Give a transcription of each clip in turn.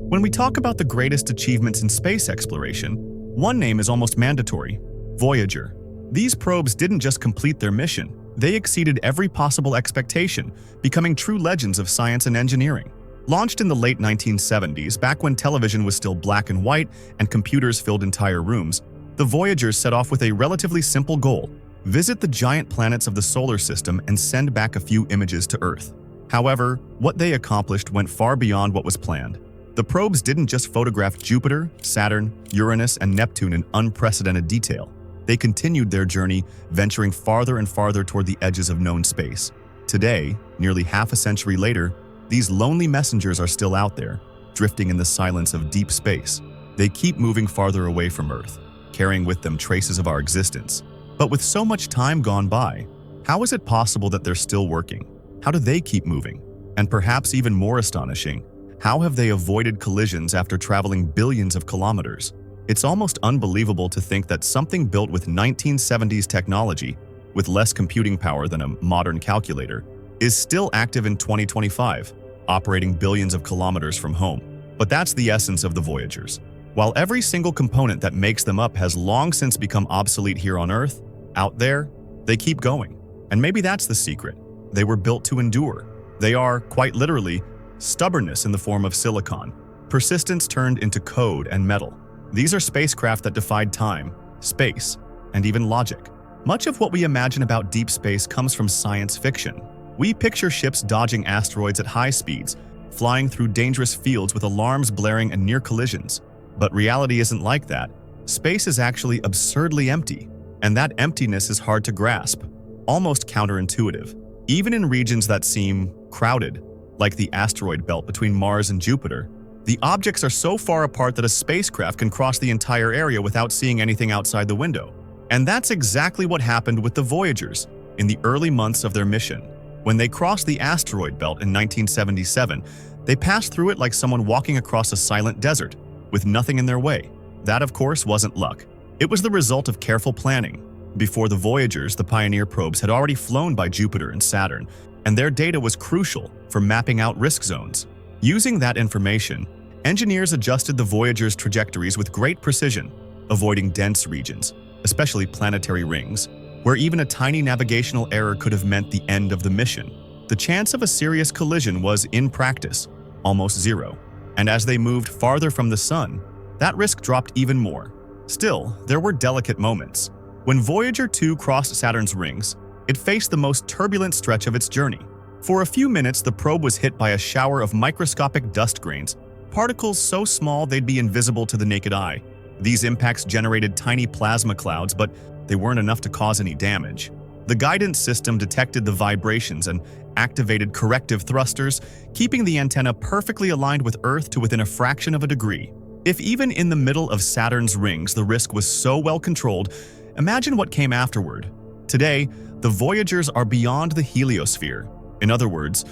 When we talk about the greatest achievements in space exploration, one name is almost mandatory: Voyager. These probes didn't just complete their mission, they exceeded every possible expectation, becoming true legends of science and engineering. Launched in the late 1970s, back when television was still black and white and computers filled entire rooms, the Voyagers set off with a relatively simple goal: visit the giant planets of the solar system and send back a few images to Earth. However, what they accomplished went far beyond what was planned. The probes didn't just photograph Jupiter, Saturn, Uranus, and Neptune in unprecedented detail. They continued their journey, venturing farther and farther toward the edges of known space. Today, nearly half a century later, these lonely messengers are still out there, drifting in the silence of deep space. They keep moving farther away from Earth, carrying with them traces of our existence. But with so much time gone by, how is it possible that they're still working? How do they keep moving? And perhaps even more astonishing, how have they avoided collisions after traveling billions of kilometers? It's almost unbelievable to think that something built with 1970s technology, with less computing power than a modern calculator, is still active in 2025, operating billions of kilometers from home. But that's the essence of the Voyagers. While every single component that makes them up has long since become obsolete here on Earth, out there, they keep going. And maybe that's the secret. They were built to endure. They are, quite literally, stubbornness in the form of silicon, persistence turned into code and metal. These are spacecraft that defied time, space, and even logic. Much of what we imagine about deep space comes from science fiction. We picture ships dodging asteroids at high speeds, flying through dangerous fields with alarms blaring and near collisions. But reality isn't like that. Space is actually absurdly empty, and that emptiness is hard to grasp, almost counterintuitive. Even in regions that seem crowded, like the asteroid belt between Mars and Jupiter, the objects are so far apart that a spacecraft can cross the entire area without seeing anything outside the window. And that's exactly what happened with the Voyagers in the early months of their mission. When they crossed the asteroid belt in 1977, they passed through it like someone walking across a silent desert, with nothing in their way. That, of course, wasn't luck. It was the result of careful planning. Before the Voyagers, the Pioneer probes had already flown by Jupiter and Saturn, and their data was crucial for mapping out risk zones. Using that information, engineers adjusted the Voyagers' trajectories with great precision, avoiding dense regions, especially planetary rings, where even a tiny navigational error could have meant the end of the mission. The chance of a serious collision was, in practice, almost zero. And as they moved farther from the Sun, that risk dropped even more. Still, there were delicate moments. When Voyager 2 crossed Saturn's rings, it faced the most turbulent stretch of its journey. For a few minutes, the probe was hit by a shower of microscopic dust grains, particles so small they'd be invisible to the naked eye. These impacts generated tiny plasma clouds, but they weren't enough to cause any damage. The guidance system detected the vibrations and activated corrective thrusters, keeping the antenna perfectly aligned with Earth to within a fraction of a degree. If even in the middle of Saturn's rings the risk was so well controlled, imagine what came afterward. Today, the Voyagers are beyond the heliosphere. In other words,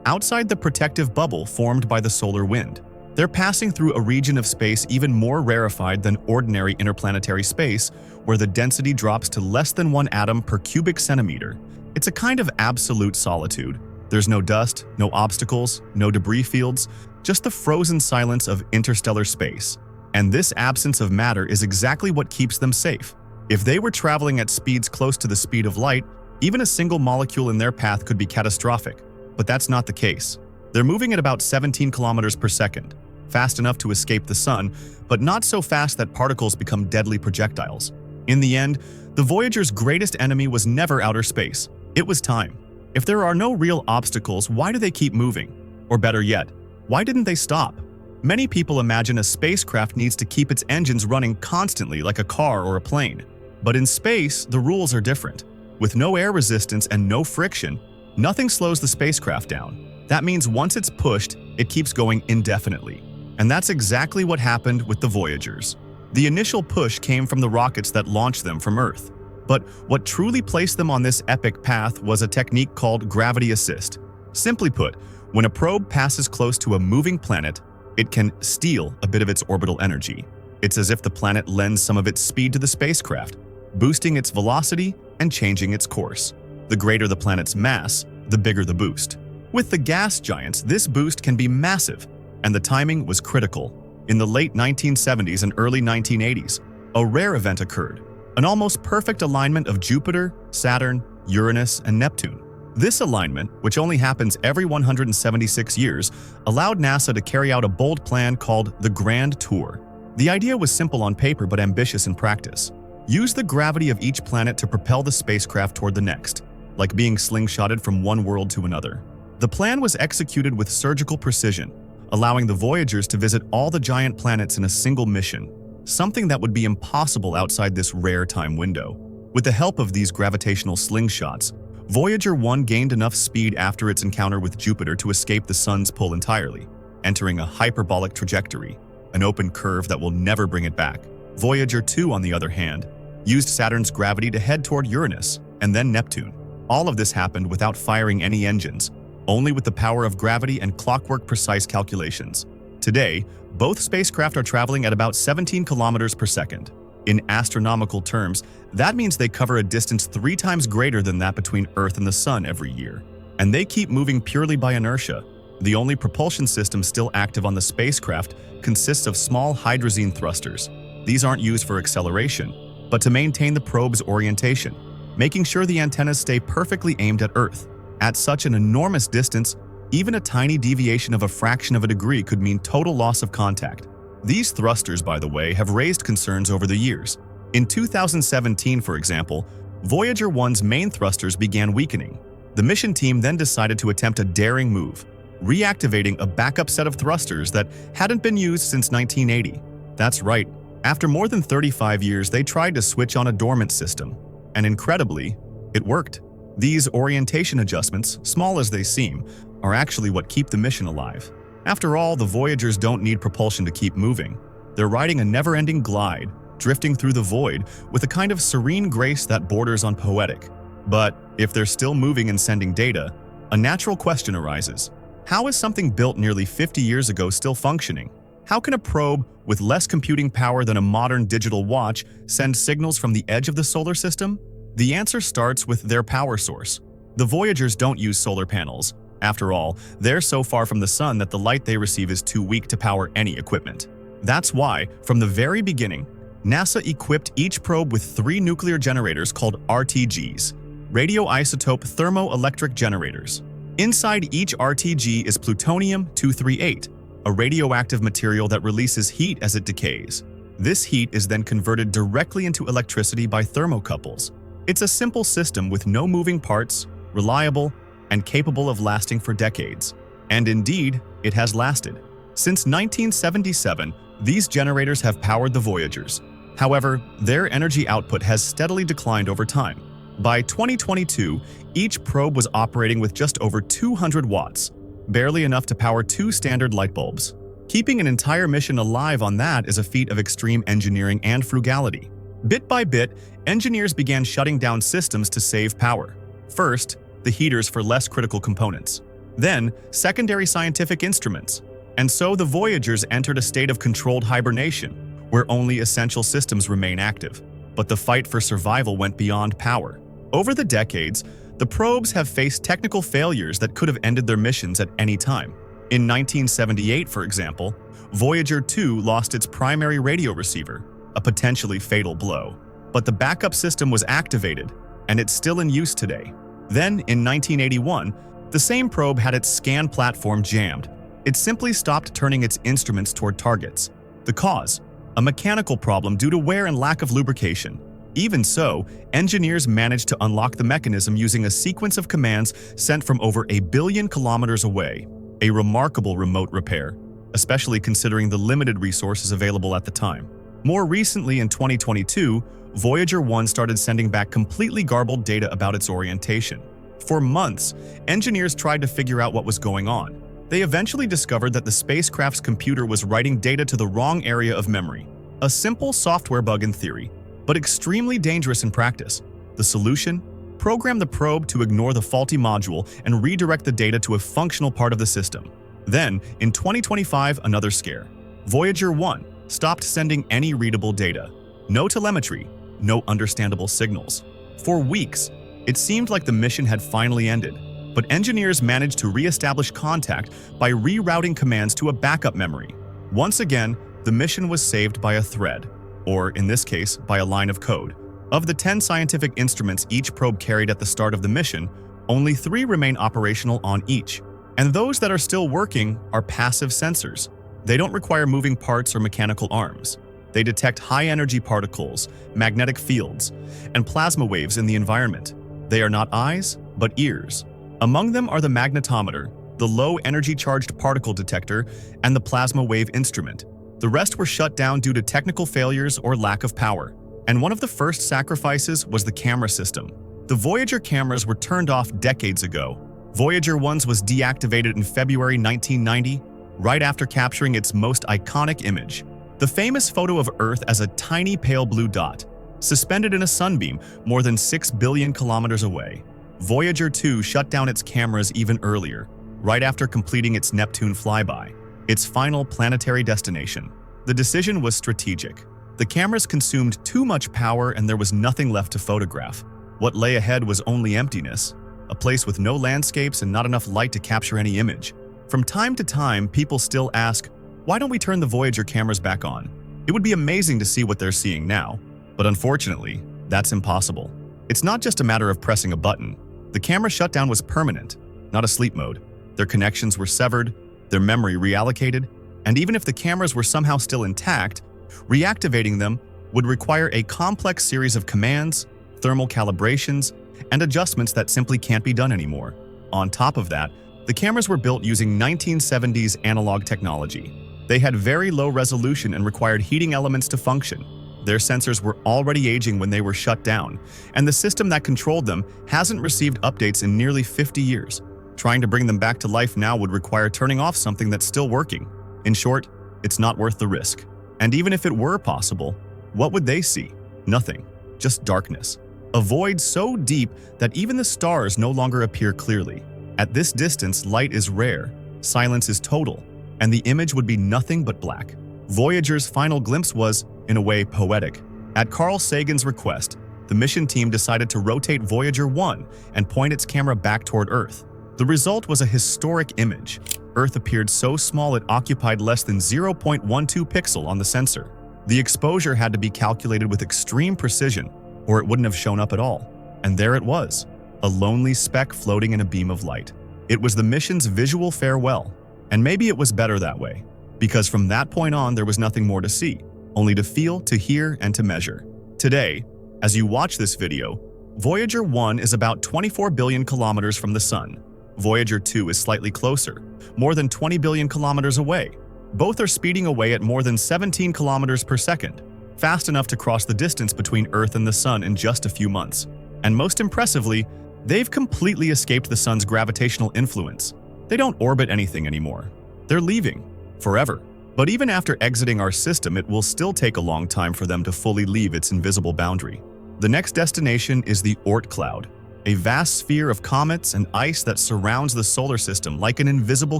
outside the protective bubble formed by the solar wind. They're passing through a region of space even more rarefied than ordinary interplanetary space, where the density drops to less than 1 atom per cubic centimeter. It's a kind of absolute solitude. There's no dust, no obstacles, no debris fields, just the frozen silence of interstellar space. And this absence of matter is exactly what keeps them safe. If they were traveling at speeds close to the speed of light, even a single molecule in their path could be catastrophic. But that's not the case. They're moving at about 17 kilometers per second, fast enough to escape the sun, but not so fast that particles become deadly projectiles. In the end, the Voyager's greatest enemy was never outer space. It was time. If there are no real obstacles, why do they keep moving? Or better yet, why didn't they stop? Many people imagine a spacecraft needs to keep its engines running constantly like a car or a plane. But in space, the rules are different. With no air resistance and no friction, nothing slows the spacecraft down. That means once it's pushed, it keeps going indefinitely. And that's exactly what happened with the Voyagers. The initial push came from the rockets that launched them from Earth. But what truly placed them on this epic path was a technique called gravity assist. Simply put, when a probe passes close to a moving planet, it can steal a bit of its orbital energy. It's as if the planet lends some of its speed to the spacecraft, boosting its velocity and changing its course. The greater the planet's mass, the bigger the boost. With the gas giants, this boost can be massive, and the timing was critical. In the late 1970s and early 1980s, a rare event occurred, an almost perfect alignment of Jupiter, Saturn, Uranus, and Neptune. This alignment, which only happens every 176 years, allowed NASA to carry out a bold plan called the Grand Tour. The idea was simple on paper but ambitious in practice. Use the gravity of each planet to propel the spacecraft toward the next, like being slingshotted from one world to another. The plan was executed with surgical precision, allowing the Voyagers to visit all the giant planets in a single mission, something that would be impossible outside this rare time window. With the help of these gravitational slingshots, Voyager 1 gained enough speed after its encounter with Jupiter to escape the Sun's pull entirely, entering a hyperbolic trajectory, an open curve that will never bring it back. Voyager 2, on the other hand, used Saturn's gravity to head toward Uranus and then Neptune. All of this happened without firing any engines, only with the power of gravity and clockwork precise calculations. Today, both spacecraft are traveling at about 17 kilometers per second. In astronomical terms, that means they cover a distance 3 times greater than that between Earth and the Sun every year. And they keep moving purely by inertia. The only propulsion system still active on the spacecraft consists of small hydrazine thrusters. These aren't used for acceleration, but to maintain the probe's orientation, making sure the antennas stay perfectly aimed at Earth. At such an enormous distance, even a tiny deviation of a fraction of a degree could mean total loss of contact. These thrusters, by the way, have raised concerns over the years. In 2017, for example, Voyager 1's main thrusters began weakening. The mission team then decided to attempt a daring move, reactivating a backup set of thrusters that hadn't been used since 1980. That's right, after more than 35 years, they tried to switch on a dormant system. And incredibly, it worked. These orientation adjustments, small as they seem, are actually what keep the mission alive. After all, the Voyagers don't need propulsion to keep moving. They're riding a never-ending glide, drifting through the void with a kind of serene grace that borders on poetic. But if they're still moving and sending data, a natural question arises. How is something built nearly 50 years ago still functioning? How can a probe with less computing power than a modern digital watch send signals from the edge of the solar system? The answer starts with their power source. The Voyagers don't use solar panels. After all, they're so far from the Sun that the light they receive is too weak to power any equipment. That's why, from the very beginning, NASA equipped each probe with 3 nuclear generators called RTGs, radioisotope thermoelectric generators. Inside each RTG is plutonium-238, a radioactive material that releases heat as it decays. This heat is then converted directly into electricity by thermocouples. It's a simple system with no moving parts, reliable, and capable of lasting for decades. And indeed, it has lasted. Since 1977, these generators have powered the Voyagers. However, their energy output has steadily declined over time. By 2022, each probe was operating with just over 200 watts, barely enough to power 2 standard light bulbs. Keeping an entire mission alive on that is a feat of extreme engineering and frugality. Bit by bit, engineers began shutting down systems to save power. First, the heaters for less critical components. Then, secondary scientific instruments. And so the Voyagers entered a state of controlled hibernation, where only essential systems remain active. But the fight for survival went beyond power. Over the decades, the probes have faced technical failures that could have ended their missions at any time. In 1978, for example, Voyager 2 lost its primary radio receiver, a potentially fatal blow. But the backup system was activated, and it's still in use today. Then, in 1981, the same probe had its scan platform jammed. It simply stopped turning its instruments toward targets. The cause? A mechanical problem due to wear and lack of lubrication. Even so, engineers managed to unlock the mechanism using a sequence of commands sent from over 1 billion kilometers away. A remarkable remote repair, especially considering the limited resources available at the time. More recently, in 2022, Voyager 1 started sending back completely garbled data about its orientation. For months, engineers tried to figure out what was going on. They eventually discovered that the spacecraft's computer was writing data to the wrong area of memory. A simple software bug in theory, but extremely dangerous in practice. The solution? Program the probe to ignore the faulty module and redirect the data to a functional part of the system. Then, in 2025, another scare. Voyager 1 stopped sending any readable data. No telemetry, no understandable signals. For weeks, it seemed like the mission had finally ended. but engineers managed to re-establish contact by rerouting commands to a backup memory. Once again, the mission was saved by a thread, or in this case, by a line of code. Of the 10 scientific instruments each probe carried at the start of the mission, only 3 remain operational on each. And those that are still working are passive sensors. They don't require moving parts or mechanical arms. They detect high-energy particles, magnetic fields, and plasma waves in the environment. They are not eyes, but ears. Among them are the magnetometer, the low-energy charged particle detector, and the plasma wave instrument. The rest were shut down due to technical failures or lack of power. And one of the first sacrifices was the camera system. The Voyager cameras were turned off decades ago. Voyager 1's was deactivated in February 1990, right after capturing its most iconic image. The famous photo of Earth as a tiny pale blue dot, suspended in a sunbeam more than 6 billion kilometers away. Voyager 2 shut down its cameras even earlier, right after completing its Neptune flyby, its final planetary destination. The decision was strategic. The cameras consumed too much power and there was nothing left to photograph. What lay ahead was only emptiness, a place with no landscapes and not enough light to capture any image. From time to time, people still ask, why don't we turn the Voyager cameras back on? It would be amazing to see what they're seeing now. But unfortunately, that's impossible. It's not just a matter of pressing a button. The camera shutdown was permanent, not a sleep mode. Their connections were severed, their memory reallocated, and even if the cameras were somehow still intact, reactivating them would require a complex series of commands, thermal calibrations, and adjustments that simply can't be done anymore. On top of that, the cameras were built using 1970s analog technology. They had very low resolution and required heating elements to function. Their sensors were already aging when they were shut down, and the system that controlled them hasn't received updates in nearly 50 years. Trying to bring them back to life now would require turning off something that's still working. In short, it's not worth the risk. And even if it were possible, what would they see? Nothing. Just darkness. A void so deep that even the stars no longer appear clearly. At this distance, light is rare, silence is total, and the image would be nothing but black. Voyager's final glimpse was, in a way, poetic. At Carl Sagan's request, the mission team decided to rotate Voyager 1 and point its camera back toward Earth. The result was a historic image. Earth appeared so small it occupied less than 0.12 pixel on the sensor. The exposure had to be calculated with extreme precision, or it wouldn't have shown up at all. And there it was, a lonely speck floating in a beam of light. It was the mission's visual farewell, and maybe it was better that way, because from that point on there was nothing more to see, only to feel, to hear, and to measure. Today, as you watch this video, Voyager 1 is about 24 billion kilometers from the Sun. Voyager 2 is slightly closer, more than 20 billion kilometers away. Both are speeding away at more than 17 kilometers per second, fast enough to cross the distance between Earth and the Sun in just a few months. And most impressively, they've completely escaped the Sun's gravitational influence. They don't orbit anything anymore. They're leaving, forever. But even after exiting our system, it will still take a long time for them to fully leave its invisible boundary. The next destination is the Oort cloud, a vast sphere of comets and ice that surrounds the solar system like an invisible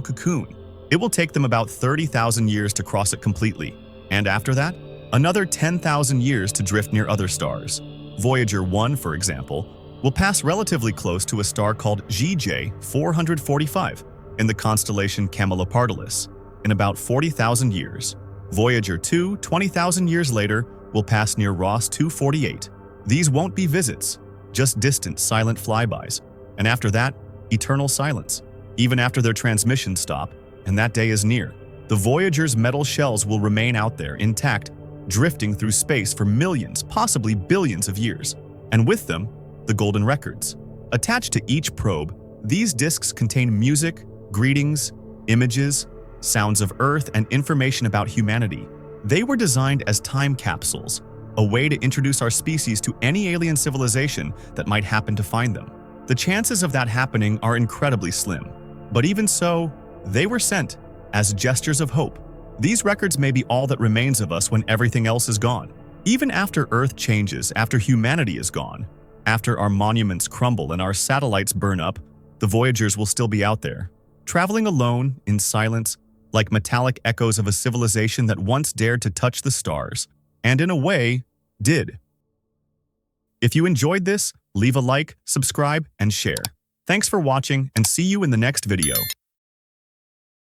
cocoon. It will take them about 30,000 years to cross it completely, and after that, another 10,000 years to drift near other stars. Voyager 1, for example, will pass relatively close to a star called GJ 445 in the constellation Camelopardalis in about 40,000 years. Voyager 2, 20,000 years later, will pass near Ross 248. These won't be visits, just distant, silent flybys. And after that, eternal silence, even after their transmissions stop, and that day is near. The Voyager's metal shells will remain out there, intact, drifting through space for millions, possibly billions of years. And with them, the golden records. Attached to each probe, these discs contain music, greetings, images, sounds of Earth, and information about humanity. They were designed as time capsules, a way to introduce our species to any alien civilization that might happen to find them. The chances of that happening are incredibly slim. But even so, they were sent as gestures of hope. These records may be all that remains of us when everything else is gone. Even after Earth changes, after humanity is gone, after our monuments crumble and our satellites burn up, the Voyagers will still be out there, traveling alone, in silence, like metallic echoes of a civilization that once dared to touch the stars, and in a way, did. If you enjoyed this, leave a like, subscribe, and share. Thanks for watching and see you in the next video.